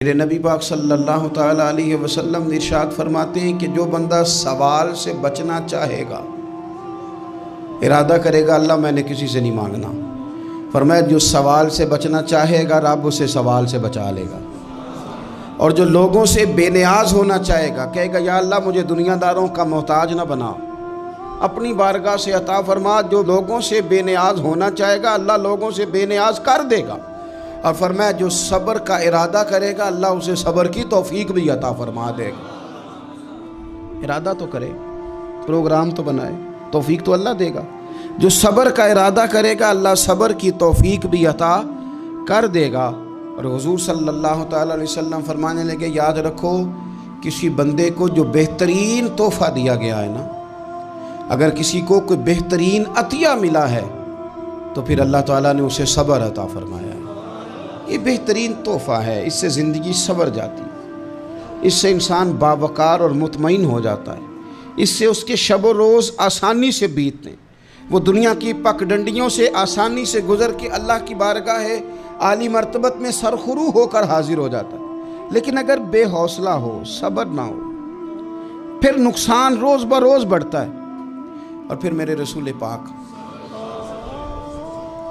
میرے نبی پاک صلی اللہ تعالیٰ علیہ وسلم ارشاد فرماتے ہیں کہ جو بندہ سوال سے بچنا چاہے گا، ارادہ کرے گا اللہ میں نے کسی سے نہیں مانگنا، فرمایا جو سوال سے بچنا چاہے گا رب اسے سوال سے بچا لے گا، اور جو لوگوں سے بے نیاز ہونا چاہے گا کہے گا یا اللہ مجھے دنیا داروں کا محتاج نہ بنا، اپنی بارگاہ سے عطا فرما۔ جو لوگوں سے بے نیاز ہونا چاہے گا اللہ لوگوں سے بے نیاز کر دے گا، اور فرمایا جو صبر کا ارادہ کرے گا اللہ اسے صبر کی توفیق بھی عطا فرما دے گا۔ ارادہ تو کرے، پروگرام تو بنائے، توفیق تو اللہ دے گا۔ جو صبر کا ارادہ کرے گا اللہ صبر کی توفیق بھی عطا کر دے گا۔ اور حضور صلی اللہ تعالیٰ علیہ وسلم فرمانے لگے یاد رکھو کسی بندے کو جو بہترین تحفہ دیا گیا ہے نا، اگر کسی کو کوئی بہترین عطیہ ملا ہے تو پھر اللہ تعالیٰ نے اسے صبر عطا فرمایا ہے۔ یہ بہترین تحفہ ہے، اس سے زندگی سنور جاتی ہے، اس سے انسان باوقار اور مطمئن ہو جاتا ہے، اس سے اس کے شب و روز آسانی سے بیتتے ہیں، وہ دنیا کی پگڈنڈیوں سے آسانی سے گزر کے اللہ کی بارگاہ عالی مرتبت میں سرخرو ہو کر حاضر ہو جاتا ہے۔ لیکن اگر بے حوصلہ ہو، صبر نہ ہو، پھر نقصان روز بروز بڑھتا ہے۔ اور پھر میرے رسول پاک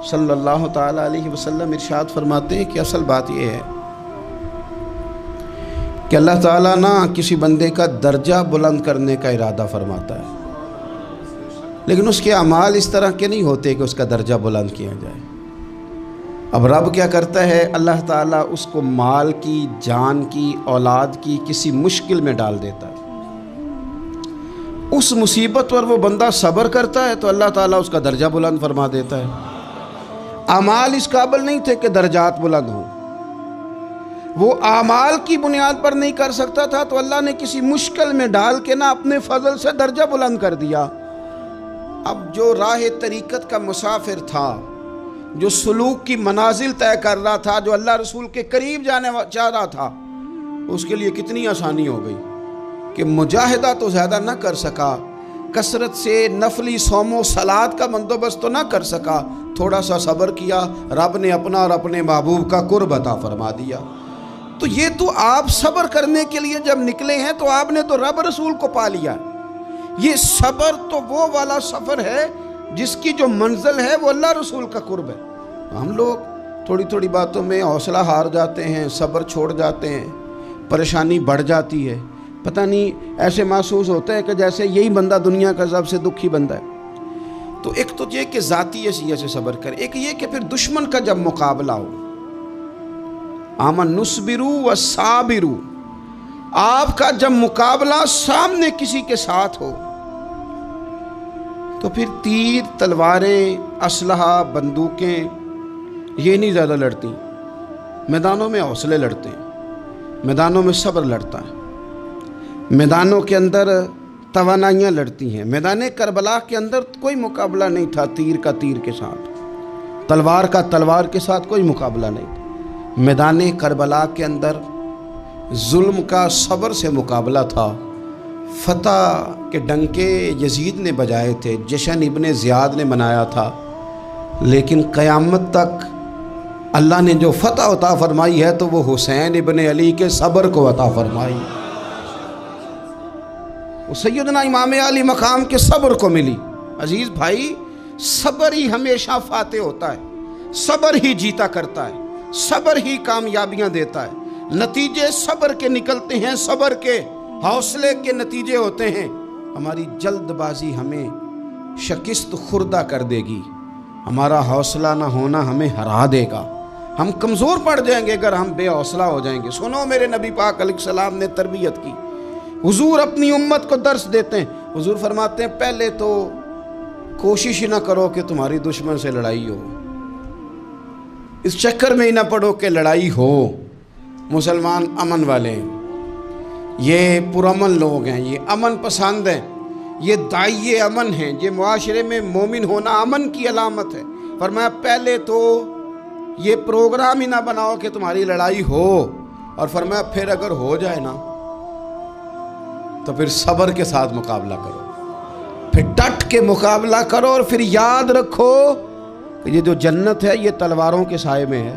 صلی اللہ تعالیٰ علیہ وسلم ارشاد فرماتے ہیں کہ اصل بات یہ ہے کہ اللہ تعالیٰ نہ کسی بندے کا درجہ بلند کرنے کا ارادہ فرماتا ہے، لیکن اس کے اعمال اس طرح کے نہیں ہوتے کہ اس کا درجہ بلند کیا جائے۔ اب رب کیا کرتا ہے، اللہ تعالیٰ اس کو مال کی، جان کی، اولاد کی کسی مشکل میں ڈال دیتا ہے، اس مصیبت پر وہ بندہ صبر کرتا ہے تو اللہ تعالیٰ اس کا درجہ بلند فرما دیتا ہے۔ اعمال اس قابل نہیں تھے کہ درجات بلند ہوں، وہ اعمال کی بنیاد پر نہیں کر سکتا تھا تو اللہ نے کسی مشکل میں ڈال کے نہ اپنے فضل سے درجہ بلند کر دیا۔ اب جو راہ طریقت کا مسافر تھا، جو سلوک کی منازل طے کر رہا تھا، جو اللہ رسول کے قریب جانے چاہ رہا تھا، اس کے لیے کتنی آسانی ہو گئی کہ مجاہدہ تو زیادہ نہ کر سکا، کثرت سے نفلی صوم و صلات کا بندوبست تو نہ کر سکا، تھوڑا سا صبر کیا، رب نے اپنا اور اپنے محبوب کا قرب عطا فرما دیا۔ تو یہ تو آپ صبر کرنے کے لیے جب نکلے ہیں تو آپ نے تو رب رسول کو پا لیا۔ یہ صبر تو وہ والا سفر ہے جس کی جو منزل ہے وہ اللہ رسول کا قرب ہے۔ ہم لوگ تھوڑی تھوڑی باتوں میں حوصلہ ہار جاتے ہیں، صبر چھوڑ جاتے ہیں، پریشانی بڑھ جاتی ہے، پتہ نہیں ایسے محسوس ہوتا ہے کہ جیسے یہی بندہ دنیا کا سب سے دکھی بندہ ہے۔ تو ایک تو یہ کہ ذاتی حیثیت سے صبر کرے، ایک یہ کہ پھر دشمن کا جب مقابلہ ہو، آمن نصبرو و صابرو، آپ کا جب مقابلہ سامنے کسی کے ساتھ ہو تو پھر تیر، تلواریں، اسلحہ، بندوقیں یہ نہیں زیادہ لڑتی، میدانوں میں حوصلے لڑتے ہیں، میدانوں میں صبر لڑتا ہے، میدانوں کے اندر توانائیاں لڑتی ہیں۔ میدان کربلا کے اندر کوئی مقابلہ نہیں تھا تیر کا تیر کے ساتھ، تلوار کا تلوار کے ساتھ کوئی مقابلہ نہیں تھا۔ میدان کربلا کے اندر ظلم کا صبر سے مقابلہ تھا، فتح کے ڈنکے یزید نے بجائے تھے، جشن ابن زیاد نے منایا تھا، لیکن قیامت تک اللہ نے جو فتح عطا فرمائی ہے تو وہ حسین ابن علی کے صبر کو عطا فرمائی، وہ سیدنا امام علی مقام کے صبر کو ملی۔ عزیز بھائی، صبر ہی ہمیشہ فاتح ہوتا ہے، صبر ہی جیتا کرتا ہے، صبر ہی کامیابیاں دیتا ہے، نتیجے صبر کے نکلتے ہیں، صبر کے حوصلے کے نتیجے ہوتے ہیں۔ ہماری جلد بازی ہمیں شکست خوردہ کر دے گی، ہمارا حوصلہ نہ ہونا ہمیں ہرا دے گا، ہم کمزور پڑ جائیں گے اگر ہم بے حوصلہ ہو جائیں گے۔ سنو میرے نبی پاک علیہ السلام نے تربیت کی، حضور اپنی امت کو درس دیتے ہیں، حضور فرماتے ہیں پہلے تو کوشش ہی نہ کرو کہ تمہاری دشمن سے لڑائی ہو، اس چکر میں ہی نہ پڑو کہ لڑائی ہو۔ مسلمان امن والے ہیں، یہ پرامن لوگ ہیں، یہ امن پسند ہیں، یہ داعی امن ہیں، یہ معاشرے میں مومن ہونا امن کی علامت ہے۔ فرمایا پہلے تو یہ پروگرام ہی نہ بناؤ کہ تمہاری لڑائی ہو، اور فرمایا پھر اگر ہو جائے نا تو پھر صبر کے ساتھ مقابلہ کرو، پھر ڈٹ کے مقابلہ کرو، اور پھر یاد رکھو کہ یہ جو جنت ہے یہ تلواروں کے سائے میں ہے،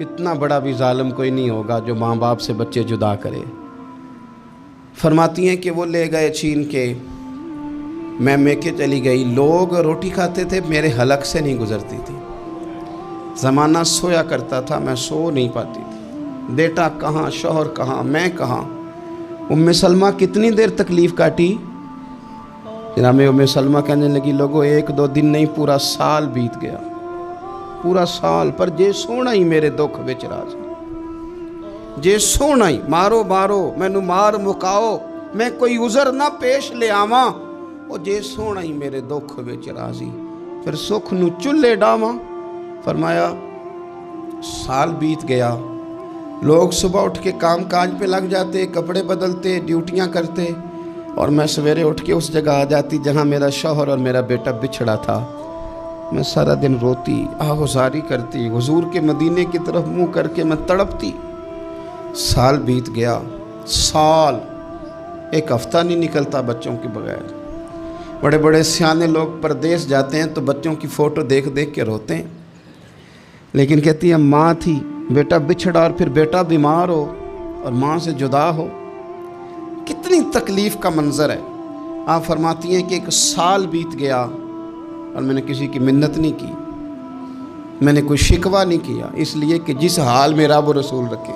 اتنا بڑا بھی ظالم کوئی نہیں ہوگا جو ماں باپ سے بچے جدا کرے۔ فرماتی ہیں کہ وہ لے گئے چھین کے، میں کے چلی گئی، لوگ روٹی کھاتے تھے، میرے حلق سے نہیں گزرتی تھی، زمانہ سویا کرتا تھا، میں سو نہیں پاتی تھی، بیٹا کہاں، شوہر کہاں، میں کہاں۔ ام سلمہ کتنی دیر تکلیف کاٹی؟ جناب ام سلمہ کہنے لگی لوگوں 1-2 دن نہیں، پورا سال بیت گیا، پورا سال، پر جے سونا ہی میرے دکھ وچ راضی، جے سونا ہی مارو مینو مار مکاؤ، میں کوئی عذر نہ پیش لے آواں، او جے سونا ہی میرے دکھ وچ راضی، پھر سکھ نو چلے ڈاواں۔ فرمایا سال بیت گیا، لوگ صبح اٹھ کے کام کاج پہ لگ جاتے، کپڑے بدلتے، ڈیوٹیاں کرتے، اور میں سویرے اٹھ کے اس جگہ آ جاتی جہاں میرا شوہر اور میرا بیٹا بچھڑا تھا۔ میں سارا دن روتی، آہوزاری کرتی، حضور کے مدینے کی طرف منہ کر کے میں تڑپتی۔ سال بیت گیا، سال، ایک ہفتہ نہیں نکلتا بچوں کے بغیر۔ بڑے بڑے سیانے لوگ پردیس جاتے ہیں تو بچوں کی فوٹو دیکھ دیکھ کے روتے ہیں، لیکن کہتی ہیں ماں تھی، بیٹا بچھڑا اور پھر بیٹا بیمار ہو اور ماں سے جدا ہو، کتنی تکلیف کا منظر ہے۔ آپ فرماتی ہیں کہ 1 سال بیت گیا اور میں نے کسی کی منت نہیں کی، میں نے کوئی شکوہ نہیں کیا، اس لیے کہ جس حال میں رب و رسول رکھے،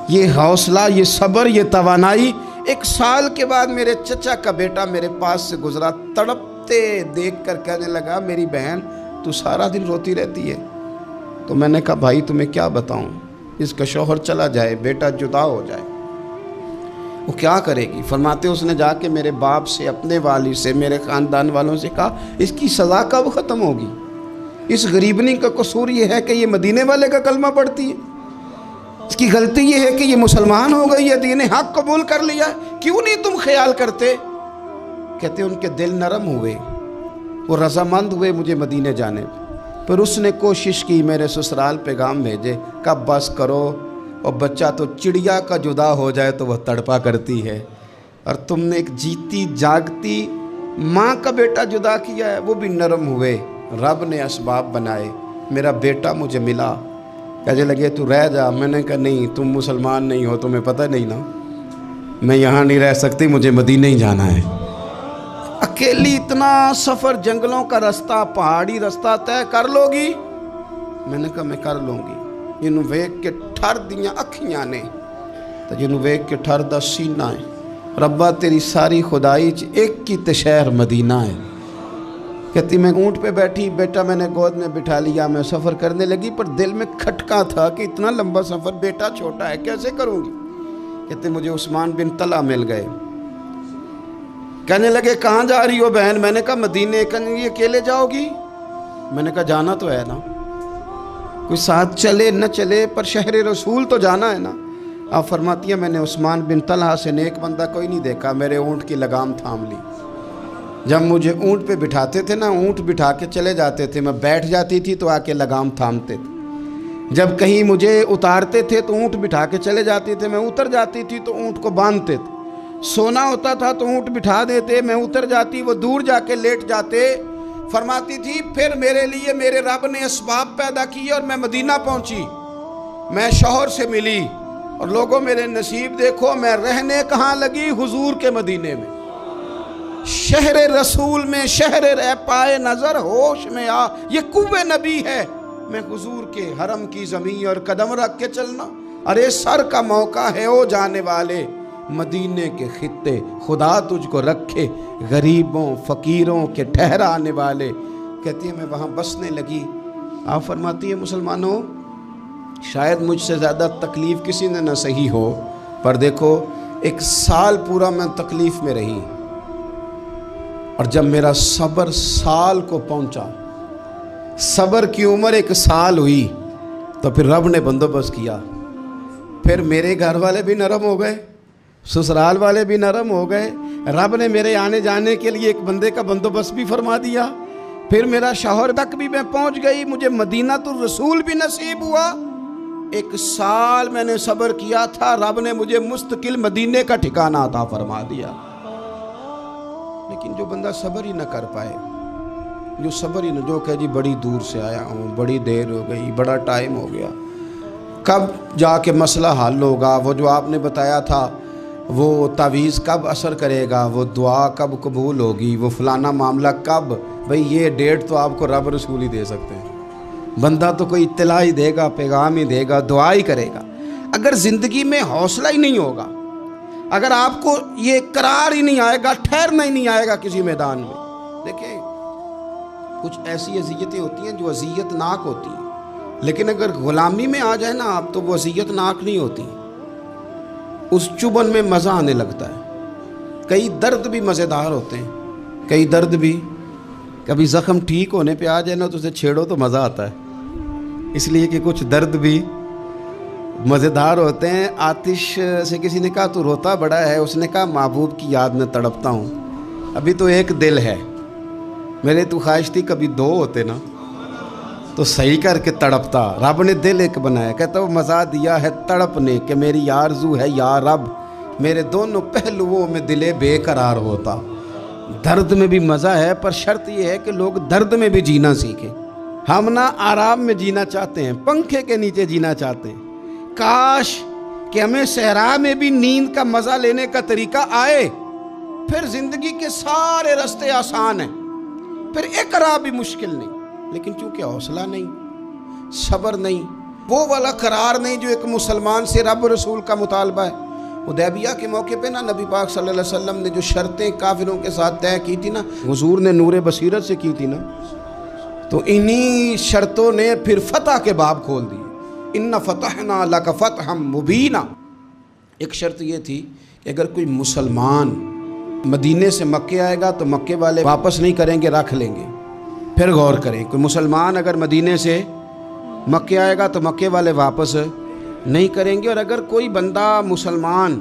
یہ حوصلہ، یہ صبر، یہ توانائی۔ 1 سال کے بعد میرے چچا کا بیٹا میرے پاس سے گزرا، تڑپتے دیکھ کر کہنے لگا میری بہن تو سارا دن روتی رہتی ہے۔ تو میں نے کہا بھائی تمہیں کیا بتاؤں، اس کا شوہر چلا جائے، بیٹا جدا ہو جائے، وہ کیا کرے گی؟ فرماتے اس نے جا کے میرے باپ سے، اپنے والد سے، میرے خاندان والوں سے کہا اس کی سزا کب ختم ہوگی؟ اس غریبنی کا قصور یہ ہے کہ یہ مدینے والے کا کلمہ پڑھتی ہے، اس کی غلطی یہ ہے کہ یہ مسلمان ہو گئی ہے، دین حق قبول کر لیا ہے، کیوں نہیں تم خیال کرتے؟ کہتے ان کے دل نرم ہوئے، وہ رضامند ہوئے مجھے مدینے جانے پہ۔ پھر اس نے کوشش کی، میرے سسرال پیغام بھیجے، کب بس کرو، اور بچہ تو چڑیا کا جدا ہو جائے تو وہ تڑپا کرتی ہے، اور تم نے ایک جیتی جاگتی ماں کا بیٹا جدا کیا ہے۔ وہ بھی نرم ہوئے، رب نے اسباب بنائے، میرا بیٹا مجھے ملا۔ کہنے لگے تو رہ جا، میں نے کہا نہیں، تم مسلمان نہیں ہو، تمہیں پتہ نہیں نا، میں یہاں نہیں رہ سکتی، مجھے مدینہ ہی جانا ہے۔ اکیلی اتنا سفر، جنگلوں کا رستہ، پہاڑی رستہ طے کر لو گی؟ میں نے کہا میں کر لوں گی۔ جنہوں ویک کے ٹھر دیاں اکھیاں نے تو جنہوں ویک کے ٹھر دا سینہ ہے، ربا تیری ساری خدائی ایک کی شہر مدینہ ہے۔ کہتی میں اونٹ پہ بیٹھی، بیٹا میں نے گود میں بٹھا لیا، میں سفر کرنے لگی، پر دل میں کھٹکا تھا کہ اتنا لمبا سفر، بیٹا چھوٹا ہے، کیسے کروں گی؟ کہتے مجھے عثمان بن طلحہ مل گئے، کہنے لگے کہاں جا رہی ہو بہن؟ میں نے کہا مدینے۔ کہنے لگے اکیلے جاؤ گی؟ میں نے کہا جانا تو ہے نا، کوئی ساتھ چلے نہ چلے پر شہر رسول تو جانا ہے نا۔ آپ فرماتی ہیں میں نے عثمان بن طلحہ سے نیک بندہ کوئی نہیں دیکھا، میرے اونٹ کی لگام تھام لی۔ جب مجھے اونٹ پہ بٹھاتے تھے نا، اونٹ بٹھا کے چلے جاتے تھے، میں بیٹھ جاتی تھی تو آ کے لگام تھامتے تھے۔ جب کہیں مجھے اتارتے تھے تو اونٹ بٹھا کے چلے جاتے تھے، میں اتر جاتی تھی تو اونٹ کو باندھتے تھے۔ سونا ہوتا تھا تو اونٹ بٹھا دیتے، میں اتر جاتی، وہ دور جا کے لیٹ جاتے۔ فرماتی تھی پھر میرے لیے میرے رب نے اسباب پیدا کیے اور میں مدینہ پہنچی، میں شوہر سے ملی، اور لوگوں میرے نصیب دیکھو، میں رہنے کہاں لگی؟ حضور کے مدینے میں، شہر رسول میں، شہر رہ پائے نظر ہوش میں آ، یہ کوہ نبی ہے، میں حضور کے حرم کی زمین اور قدم رکھ کے چلنا۔ ارے سر کا موقع ہے او جانے والے، مدینے کے خطے خدا تجھ کو رکھے، غریبوں فقیروں کے ٹھہرانے والے۔ کہتی ہے میں وہاں بسنے لگی۔ آپ فرماتی ہیں مسلمانوں، شاید مجھ سے زیادہ تکلیف کسی نے نہ سہی ہو، پر دیکھو 1 سال پورا میں تکلیف میں رہی، اور جب میرا صبر سال کو پہنچا، صبر کی عمر 1 سال ہوئی، تو پھر رب نے بندوبست کیا، پھر میرے گھر والے بھی نرم ہو گئے، سسرال والے بھی نرم ہو گئے، رب نے میرے آنے جانے کے لیے ایک بندے کا بندوبست بھی فرما دیا، پھر میرا شوہر تک بھی میں پہنچ گئی، مجھے مدینہ الرسول بھی نصیب ہوا۔ 1 سال میں نے صبر کیا تھا، رب نے مجھے مستقل مدینے کا ٹھکانہ عطا فرما دیا۔ لیکن جو بندہ صبر ہی نہ کر پائے، جو صبر ہی نہ، جو کہ جی بڑی دور سے آیا ہوں، بڑی دیر ہو گئی، بڑا ٹائم ہو گیا، کب جا کے مسئلہ حل ہوگا، وہ جو آپ نے بتایا تھا وہ تعویذ کب اثر کرے گا، وہ دعا کب قبول ہوگی، وہ فلانا معاملہ کب، بھئی یہ ڈیٹ تو آپ کو رب رسول ہی دے سکتے ہیں، بندہ تو کوئی اطلاع ہی دے گا، پیغام ہی دے گا، دعا ہی کرے گا۔ اگر زندگی میں حوصلہ ہی نہیں ہوگا، اگر آپ کو یہ قرار ہی نہیں آئے گا، ٹھہرنا ہی نہیں آئے گا کسی میدان میں۔ دیکھیں کچھ ایسی اذیتیں ہوتی ہیں جو اذیت ناک ہوتی ہیں، لیکن اگر غلامی میں آ جائے نا آپ تو وہ اذیت ناک نہیں ہوتی، اس چبن میں مزہ آنے لگتا ہے۔ کئی درد بھی مزیدار ہوتے ہیں، کئی درد بھی، کبھی زخم ٹھیک ہونے پہ آ جائے نا تو اسے چھیڑو تو مزہ آتا ہے، اس لیے کہ کچھ درد بھی مزیدار ہوتے ہیں۔ آتش سے کسی نے کہا تو روتا بڑا ہے، اس نے کہا محبوب کی یاد میں تڑپتا ہوں، ابھی تو ایک دل ہے، میرے تو خواہش تھی کبھی دو ہوتے نا تو صحیح کر کے تڑپتا۔ رب نے دل ایک بنایا، کہتا وہ مزہ دیا ہے تڑپ نے کہ میری آرزو ہے یا رب میرے دونوں پہلوؤں میں دل بے قرار ہوتا۔ درد میں بھی مزہ ہے، پر شرط یہ ہے کہ لوگ درد میں بھی جینا سیکھیں۔ ہم نہ آرام میں جینا چاہتے ہیں، پنکھے کے نیچے جینا چاہتے ہیں۔ کاش کہ ہمیں صحرا میں بھی نیند کا مزہ لینے کا طریقہ آئے، پھر زندگی کے سارے راستے آسان ہیں، پھر اقرا بھی مشکل نہیں۔ لیکن چونکہ حوصلہ نہیں، صبر نہیں، وہ والا قرار نہیں جو ایک مسلمان سے رب رسول کا مطالبہ ہے۔ حدیبیہ کے موقع پہ نا نبی پاک صلی اللہ علیہ وسلم نے جو شرطیں کافروں کے ساتھ طے کی تھی نا، حضور نے نور بصیرت سے کی تھی نا، تو انہی شرطوں نے پھر فتح کے باب کھول دیے۔ ان فتحنا لک فتحا مبینا۔ ایک شرط یہ تھی کہ اگر کوئی مسلمان مدینے سے مکے آئے گا تو مکے والے واپس نہیں کریں گے، رکھ لیں گے۔ پھر غور کریں، کوئی مسلمان اگر مدینے سے مکے آئے گا تو مکے والے واپس نہیں کریں گے، اور اگر کوئی بندہ مسلمان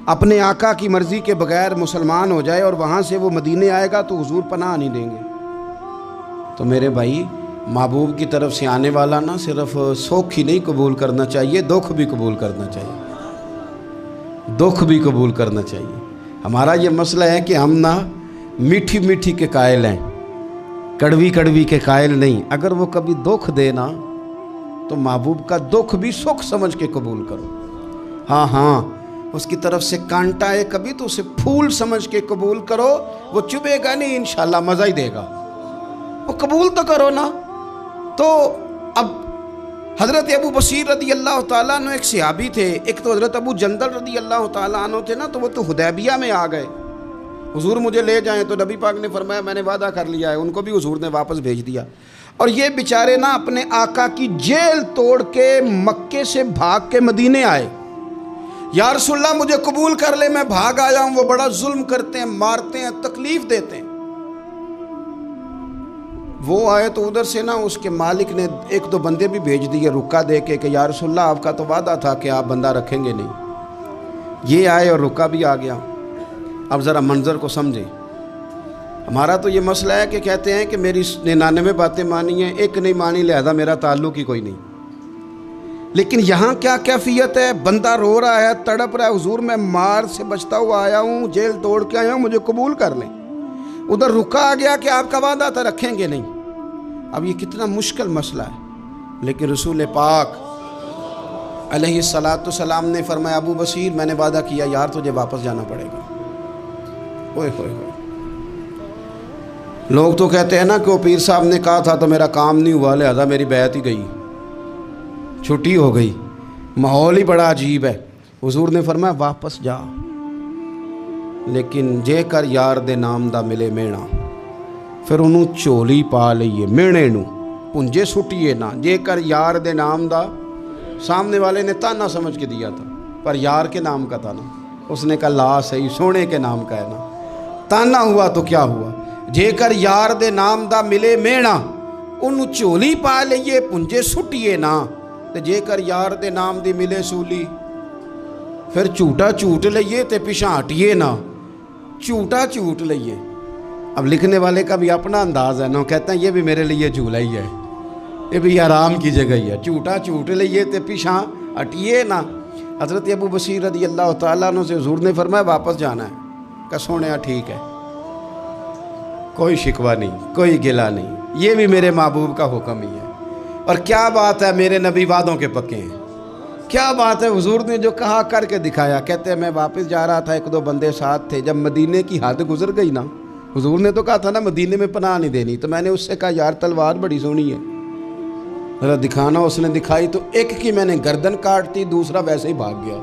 اپنے آقا کی مرضی کے بغیر مسلمان ہو جائے اور وہاں سے وہ مدینے آئے گا تو حضور پناہ نہیں دیں گے۔ تو میرے بھائی، محبوب کی طرف سے آنے والا نہ صرف سوکھ ہی نہیں قبول کرنا چاہیے، دکھ بھی قبول کرنا چاہیے، دکھ بھی قبول کرنا چاہیے۔ ہمارا یہ مسئلہ ہے کہ ہم نہ میٹھی میٹھی کے قائل ہیں، کڑوی کڑوی کے قائل نہیں۔ اگر وہ کبھی دکھ دے نا تو محبوب کا دکھ بھی سکھ سمجھ کے قبول کرو۔ ہاں اس کی طرف سے کانٹا ہے کبھی تو اسے پھول سمجھ کے قبول کرو، وہ چبھے گا نہیں، انشاءاللہ مزہ ہی دے گا، وہ قبول تو کرو نا۔ تو اب حضرت ابو بصیر رضی اللہ تعالیٰ عنہ ایک صحابی تھے، ایک تو حضرت ابو جندل رضی اللہ تعالیٰ عنہ تھے نا، تو وہ تو حدیبیہ میں آ گئے، حضور مجھے لے جائیں، تو نبی پاک نے فرمایا میں نے وعدہ کر لیا ہے، ان کو بھی حضور نے واپس بھیج دیا۔ اور یہ بیچارے نا اپنے آقا کی جیل توڑ کے مکے سے بھاگ کے مدینے آئے، یا رسول اللہ مجھے قبول کر لے، میں بھاگ آیا ہوں، وہ بڑا ظلم کرتے ہیں، مارتے ہیں، تکلیف دیتے ہیں۔ وہ آئے تو ادھر سے نا اس کے مالک نے ایک دو بندے بھی بھیج دیے رکا دے کے کہ یا رسول اللہ آپ کا تو وعدہ تھا کہ آپ بندہ رکھیں گے نہیں۔ یہ آئے اور رکا بھی آ گیا۔ اب ذرا منظر کو سمجھیں۔ ہمارا تو یہ مسئلہ ہے کہ کہتے ہیں کہ میری 99 باتیں مانی ہیں، ایک نہیں مانی، لہذا میرا تعلق ہی کوئی نہیں۔ لیکن یہاں کیا کیفیت ہے؟ بندہ رو رہا ہے، تڑپ رہا ہے، حضور میں مار سے بچتا ہوا آیا ہوں، جیل توڑ کے آیا ہوں، مجھے قبول کر لیں۔ ادھر رکا آ گیا کہ آپ کا وعدہ تھا رکھیں گے نہیں۔ اب یہ کتنا مشکل مسئلہ ہے، لیکن رسول پاک علیہ السلام نے فرمایا ابو بصیر میں نے وعدہ کیا یار تجھے واپس جانا پڑے گا۔ اوئے ہوئے ہوئے، لوگ تو کہتے ہیں نا کہ وہ پیر صاحب نے کہا تھا تو میرا کام نہیں ہوا، لہذا میری بیعت ہی گئی، چھٹی ہو گئی۔ ماحول ہی بڑا عجیب ہے۔ حضور نے فرمایا واپس جا، لیکن جے کر یار دے نام دا ملے مینا، پھر انہوں چولی پا لئیے، مینے نو پنجے سٹیے نا، جے کر یار دے نام دا، سامنے والے نے تانا سمجھ کے دیا تھا پر یار کے نام کا تھا نا، اس نے کہا لا صحیح، سونے کے نام کا ہے نا، تانا ہوا تو کیا ہوا۔ جے کر یار دے نام دا ملے مینا، انہوں چولی پا لئیے پنجے سٹیے نا، تے جے کر یار دے نام دی ملے سولی، پھر جھوٹا جھوٹ لئیے تے پیچھے ہٹیے نا، جھوٹا جھوٹ لئیے۔ اب لکھنے والے کا بھی اپنا انداز ہے نا، کہتے ہیں یہ بھی میرے لیے جھولا ہی ہے، یہ بھی آرام کی جگہ ہی ہے، جھوٹا جھوٹ لئیے تے پیچھے ہٹیے نا۔ حضرت ابو بصیر رضی اللہ تعالیٰ عنہ سے حضور نے فرمایا واپس جانا ہے، کہ سونیا ٹھیک ہے، کوئی شکوہ نہیں، کوئی گلہ نہیں، یہ بھی میرے محبوب کا حکم ہی ہے۔ اور کیا بات ہے، میرے نبی وعدوں کے پکے ہیں، کیا بات ہے، حضور نے جو کہا کر کے دکھایا. کہتے ہیں میں واپس جا رہا تھا، ایک دو بندے ساتھ تھے. جب مدینے کی حد گزر گئی نا، حضور نے تو کہا تھا نا مدینے میں پناہ نہیں دینی، تو میں نے اس سے کہا یار تلوار بڑی سونی ہے، ذرا دکھانا. اس نے دکھائی تو ایک کی میں نے گردن کاٹ دی، دوسرا ویسے ہی بھاگ گیا.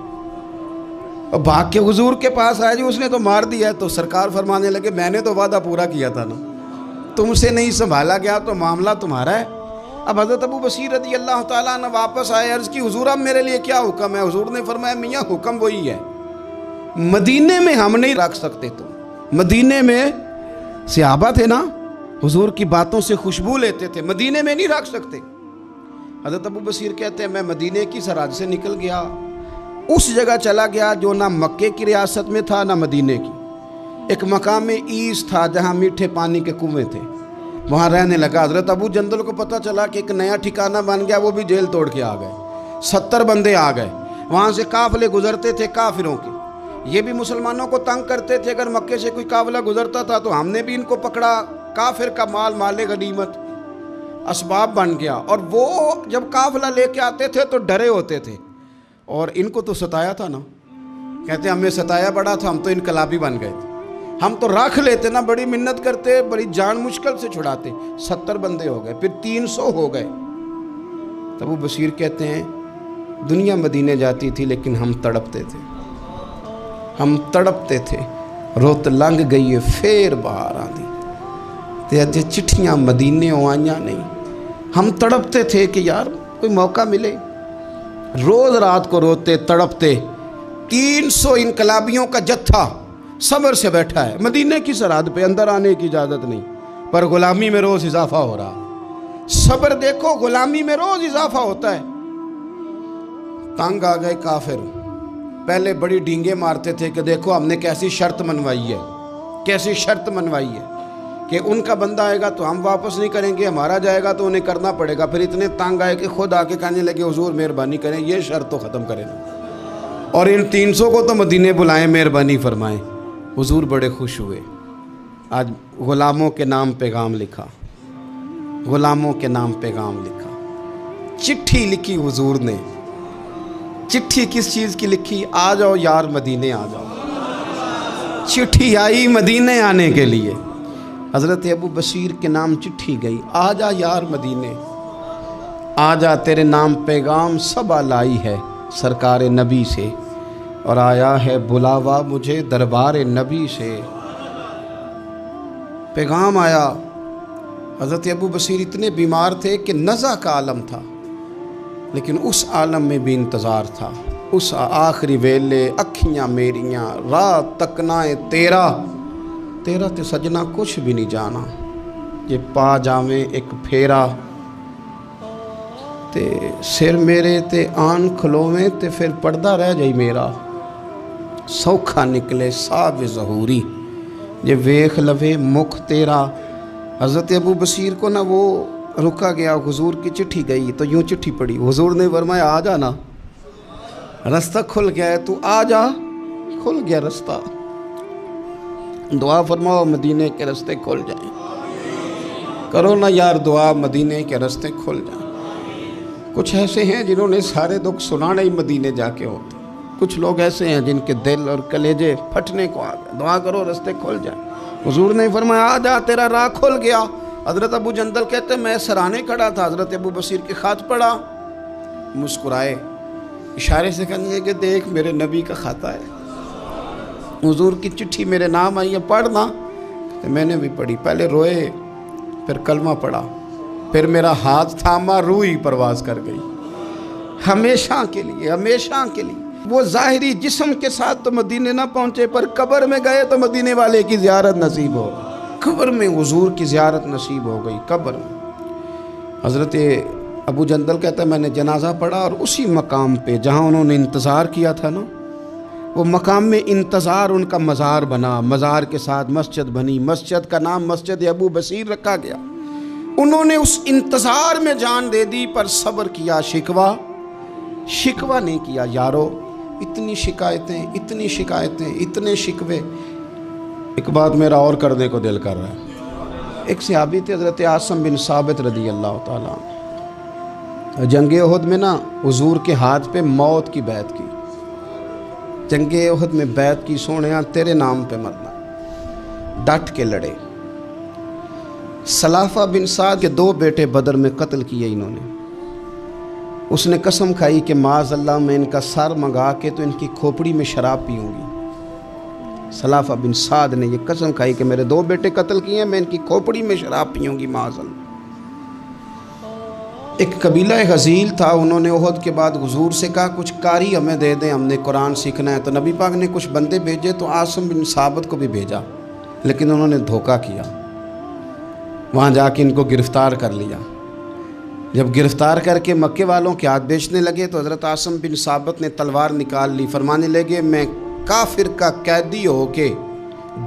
اور بھاگ کے حضور کے پاس آیا، جی اس نے تو مار دیا. تو سرکار فرمانے لگے میں نے تو وعدہ پورا کیا تھا نا، تم سے نہیں سنبھالا گیا تو معاملہ تمہارا ہے. اب حضرت ابو بصیر رضی اللہ تعالیٰ عنہ واپس آئے، عرض کی حضور اب میرے لیے کیا حکم ہے؟ حضور نے فرمایا میاں حکم وہی ہے، مدینے میں ہم نہیں رکھ سکتے. تو مدینے میں صحابہ تھے نا، حضور کی باتوں سے خوشبو لیتے تھے، مدینے میں نہیں رکھ سکتے. حضرت ابو بصیر کہتے ہیں میں مدینے کی سرحد سے نکل گیا، اس جگہ چلا گیا جو نہ مکے کی ریاست میں تھا نہ مدینے کی. ایک مقام ایس تھا جہاں میٹھے پانی کے کنویں تھے، وہاں رہنے لگا. حضرت ابو جندل کو پتہ چلا کہ ایک نیا ٹھکانہ بن گیا، وہ بھی جیل توڑ کے آ گئے. 70 بندے آ گئے. وہاں سے قافلے گزرتے تھے کافروں کے، یہ بھی مسلمانوں کو تنگ کرتے تھے. اگر مکے سے کوئی قافلہ گزرتا تھا تو ہم نے بھی ان کو پکڑا. کافر کا مال مال غنیمت اسباب بن گیا. اور وہ جب قافلہ لے کے آتے تھے تو ڈرے ہوتے تھے، اور ان کو تو ستایا تھا نا. کہتے ہیں ہمیں ستایا بڑا تھا، ہم تو انقلابی بن گئے تھے. ہم تو رکھ لیتے نا، بڑی منت کرتے، بڑی جان مشکل سے چھڑاتے. 70 بندے ہو گئے، پھر 300 ہو گئے. تب وہ بصیر کہتے ہیں دنیا مدینے جاتی تھی لیکن ہم تڑپتے تھے، ہم تڑپتے تھے. روت لنگ گئی پھر باہر آندی تے اجے چٹھیاں مدینے آئیاں نہیں. ہم تڑپتے تھے کہ یار کوئی موقع ملے. روز رات کو روتے تڑپتے. 300 انقلابیوں کا جتھا صبر سے بیٹھا ہے مدینے کی سرحد پہ، اندر آنے کی اجازت نہیں، پر غلامی میں روز اضافہ ہو رہا. صبر دیکھو، غلامی میں روز اضافہ ہوتا ہے. تنگ آ گئے کافر. پہلے بڑی ڈینگیں مارتے تھے کہ دیکھو ہم نے کیسی شرط منوائی ہے، کیسی شرط منوائی ہے کہ ان کا بندہ آئے گا تو ہم واپس نہیں کریں گے، ہمارا جائے گا تو انہیں کرنا پڑے گا. پھر اتنے تنگ آئے کہ خود آ کے کہنے لگے حضور مہربانی کریں یہ شرط تو ختم کریں، اور ان 300 کو تو مدینے بلائیں، مہربانی فرمائیں. حضور بڑے خوش ہوئے. آج غلاموں کے نام پیغام لکھا، غلاموں کے نام پیغام لکھا. چٹھی لکھی حضور نے. چٹھی کس چیز کی لکھی؟ آ جاؤ یار مدینے آ جاؤ. چٹھی آئی مدینے آنے کے لیے. حضرت ابو بصیر کے نام چٹھی گئی، آ جا یار مدینے، آ جا تیرے نام پیغام سب لائی ہے سرکار نبی سے، اور آیا ہے بلاوا مجھے دربار نبی سے. پیغام آیا. حضرت ابو بصیر اتنے بیمار تھے کہ نزع کا عالم تھا، لیکن اس عالم میں بھی انتظار تھا. اس آخری ویلے اکھیاں میریاں رات تکنائیں تیرا تے سجنا کچھ بھی نہیں جانا. یہ پا جاویں ایک پھیرا تے سر میرے تے آن کھلوویں تے پھر پردہ رہ جائی میرا. سوکھا نکلے صاحب ظہوری یہ ویخ لوے مکھ تیرا. حضرت ابو بصیر کو نا وہ رکا گیا. حضور کی چٹھی گئی تو یوں چٹھی پڑھی. حضور نے فرمایا آ جا نا، رستہ کھل گیا ہے، تو آ جا، کھل گیا رستہ. دعا فرماؤ مدینے کے رستے کھل جائیں. کرو نا یار دعا مدینے کے رستے کھل جائیں. کچھ ایسے ہیں جنہوں نے سارے دکھ سنانے ہی مدینے جا کے ہوتے. کچھ لوگ ایسے ہیں جن کے دل اور کلیجے پھٹنے کو آ گئے. دعا کرو رستے کھل جائیں. حضور نے فرمایا آ جا تیرا راہ کھل گیا. حضرت ابو جندل کہتے ہیں میں سرانے کھڑا تھا، حضرت ابو بصیر کے خط پڑھا، مسکرائے، اشارے سے کہنے کہ دیکھ میرے نبی کا خط ہے، حضور کی چٹھی میرے نام آئی ہے، پڑھنا. تو میں نے بھی پڑھی. پہلے روئے، پھر کلمہ پڑھا، پھر میرا ہاتھ تھاما، روح ہی پرواز کر گئی. ہمیشہ کے لیے، ہمیشہ کے لیے. وہ ظاہری جسم کے ساتھ تو مدینے نہ پہنچے، پر قبر میں گئے تو مدینے والے کی زیارت نصیب ہو گئی. قبر میں حضور کی زیارت نصیب ہو گئی. قبر میں حضرت ابو جندل کہتا ہے میں نے جنازہ پڑھا، اور اسی مقام پہ جہاں انہوں نے انتظار کیا تھا نا، وہ مقام میں انتظار ان کا مزار بنا. مزار کے ساتھ مسجد بنی. مسجد کا نام مسجد ابو بصیر رکھا گیا. انہوں نے اس انتظار میں جان دے دی، پر صبر کیا. شکوہ نہیں کیا. یارو اتنی شکایتیں، اتنی شکایتیں، اتنے شکوے. ایک بات میرا اور کرنے کو دل کر رہا ہے. ایک صحابی تھے حضرت عاصم بن ثابت رضی اللہ تعالیٰ. جنگ احد میں نا حضور کے ہاتھ پہ موت کی بیعت کی. جنگ احد میں بیعت کی سونیا تیرے نام پہ مرنا. ڈٹ کے لڑے. سلافہ بن سعد کے 2 بیٹے بدر میں قتل کیے انہوں نے. اس نے قسم کھائی کہ معاذ اللہ میں ان کا سر منگا کے تو ان کی کھوپڑی میں شراب پیوں گی. سلافہ بن سعد نے یہ قسم کھائی کہ میرے 2 بیٹے قتل کیے ہیں، میں ان کی کھوپڑی میں شراب پیوں گی معاذ اللہ. ایک قبیلہ غزیل تھا، انہوں نے احد کے بعد حضور سے کہا کچھ قاری ہمیں دے دیں، ہم نے قرآن سیکھنا ہے. تو نبی پاک نے کچھ بندے بھیجے تو عاصم بن ثابت کو بھی بھیجا، لیکن انہوں نے دھوکہ کیا. وہاں جا کے ان کو گرفتار کر لیا. جب گرفتار کر کے مکے والوں کے ہاتھ بیچنے لگے تو حضرت عاصم بن ثابت نے تلوار نکال لی. فرمانے لگے میں کافر کا قیدی ہو کے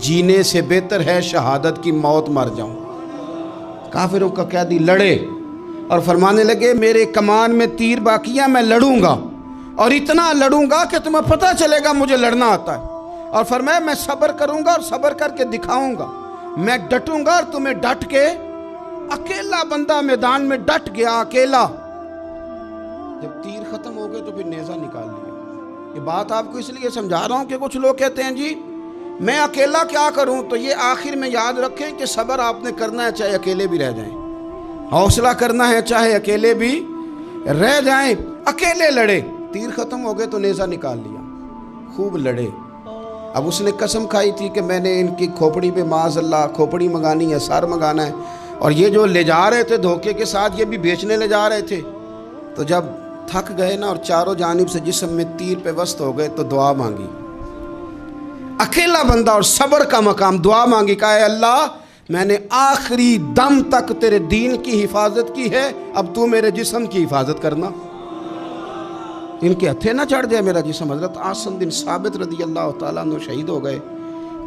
جینے سے بہتر ہے شہادت کی موت مر جاؤں. کافروں کا قیدی لڑے اور فرمانے لگے میرے کمان میں تیر باقی ہے، میں لڑوں گا اور اتنا لڑوں گا کہ تمہیں پتہ چلے گا مجھے لڑنا آتا ہے. اور فرمایا میں صبر کروں گا اور صبر کر کے دکھاؤں گا. میں ڈٹوں گا اور تمہیں ڈٹ کے. اکیلا بندہ میدان میں ڈٹ گیا، اکیلا. جب تیر ختم ہو گئے تو پھر نیزہ نکال لیا. یہ بات آپ کو اس لیے سمجھا رہا ہوں کہ کچھ لوگ کہتے ہیں جی میں اکیلا کیا کروں. تو یہ آخر میں یاد رکھیں کہ صبر آپ نے کرنا ہے چاہے اکیلے بھی رہ جائیں، حوصلہ کرنا ہے چاہے اکیلے بھی رہ جائیں. اکیلے لڑے، تیر ختم ہو گئے تو نیزہ نکال لیا، خوب لڑے. اب اس نے قسم کھائی تھی کہ میں نے ان کی کھوپڑی پہ معاذ اللہ کھوپڑی منگانی ہے، سر منگانا ہے. اور یہ جو لے جا رہے تھے دھوکے کے ساتھ یہ بھی بیچنے لے جا رہے تھے. تو جب تھک گئے نا اور چاروں جانب سے جسم میں تیر پہ وسط ہو گئے تو دعا مانگی. اکیلا بندہ اور صبر کا مقام، دعا مانگی. کہا اے اللہ میں نے آخری دم تک تیرے دین کی حفاظت کی ہے، اب تو میرے جسم کی حفاظت کرنا. ان کے ہتھے نہ چڑھ جائے میرا جسم. حضرت عاصم بن ثابت رضی اللہ تعالیٰ عنہ شہید ہو گئے.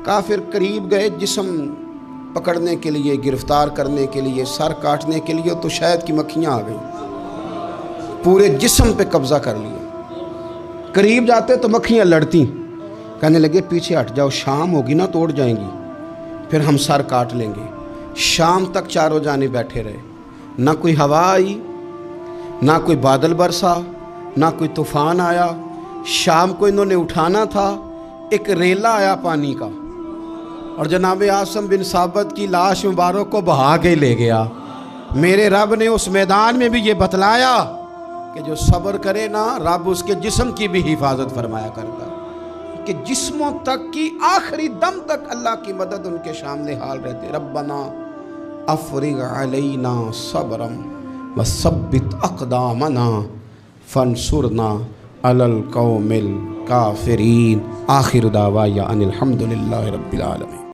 کافر قریب گئے جسم پکڑنے کے لیے، گرفتار کرنے کے لیے، سر کاٹنے کے لیے، تو شہد کی مکھیاں آ گئیں، پورے جسم پہ قبضہ کر لیا. قریب جاتے تو مکھیاں لڑتی. کہنے لگے پیچھے ہٹ جاؤ، شام ہوگی نا توڑ جائیں گی، پھر ہم سر کاٹ لیں گے. شام تک چاروں جانے بیٹھے رہے. نہ کوئی ہوا آئی، نہ کوئی بادل برسا، نہ کوئی طوفان آیا. شام کو انہوں نے اٹھانا تھا، ایک ریلا آیا پانی کا اور جناب عاصم بن ثابت کی لاش مبارک کو بہا کے لے گیا. میرے رب نے اس میدان میں بھی یہ بتلایا کہ جو صبر کرے نا رب اس کے جسم کی بھی حفاظت فرمایا کرتا، کہ جسموں تک کی آخری دم تک اللہ کی مدد ان کے سامنے حال رہتے. ربنا افرغ علینا صبرا وثبت اقدامنا فانصرنا علی القوم الکافرین. آخر دعوایا ان الحمد للہ رب العالمین.